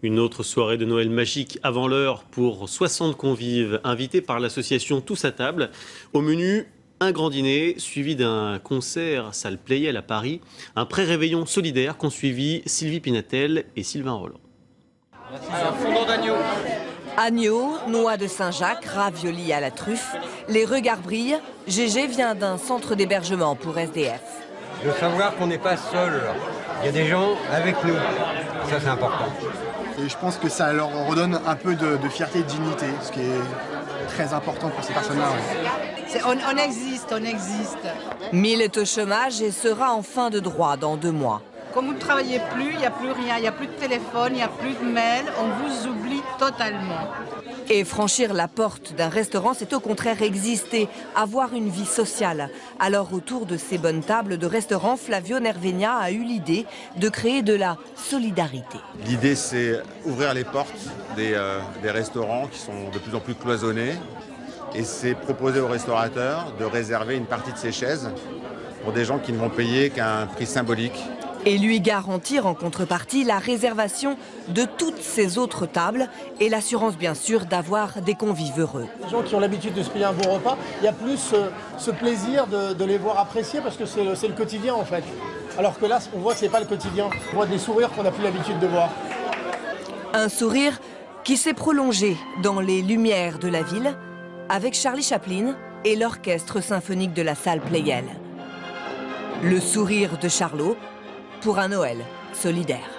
Une autre soirée de Noël magique avant l'heure pour 60 convives invités par l'association Tous à table. Au menu, un grand dîner suivi d'un concert salle Playel à Paris. Un pré-réveillon solidaire qu'ont suivi Sylvie Pinatel et Sylvain Roland. Alors, fondant d'agneau. Agneau, noix de Saint-Jacques, raviolis à la truffe. Les regards brillent. Gégé vient d'un centre d'hébergement pour SDF. De savoir qu'on n'est pas seul. Il y a des gens avec nous. Ça, c'est important. Et je pense que ça leur redonne un peu de fierté et de dignité, ce qui est très important pour ces personnes-là. Ouais. On existe. 1000 est au chômage et sera en fin de droit dans 2 mois. Comme vous ne travaillez plus, il n'y a plus rien, il n'y a plus de téléphone, il n'y a plus de mail, on vous oublie totalement. Et franchir la porte d'un restaurant, c'est au contraire exister, avoir une vie sociale. Alors autour de ces bonnes tables de restaurant, Flavio Nervegna a eu l'idée de créer de la solidarité. L'idée, c'est ouvrir les portes des restaurants qui sont de plus en plus cloisonnés. Et c'est proposer aux restaurateurs de réserver une partie de ces chaises pour des gens qui ne vont payer qu'un prix symbolique. Et lui garantir en contrepartie la réservation de toutes ces autres tables et l'assurance bien sûr d'avoir des convives heureux. Les gens qui ont l'habitude de se payer un bon repas, il y a plus ce plaisir de les voir apprécier parce que c'est le quotidien en fait. Alors que là, on voit que ce n'est pas le quotidien. On voit des sourires qu'on n'a plus l'habitude de voir. Un sourire qui s'est prolongé dans les lumières de la ville avec Charlie Chaplin et l'orchestre symphonique de la salle Pleyel. Le sourire de Charlot pour un Noël solidaire.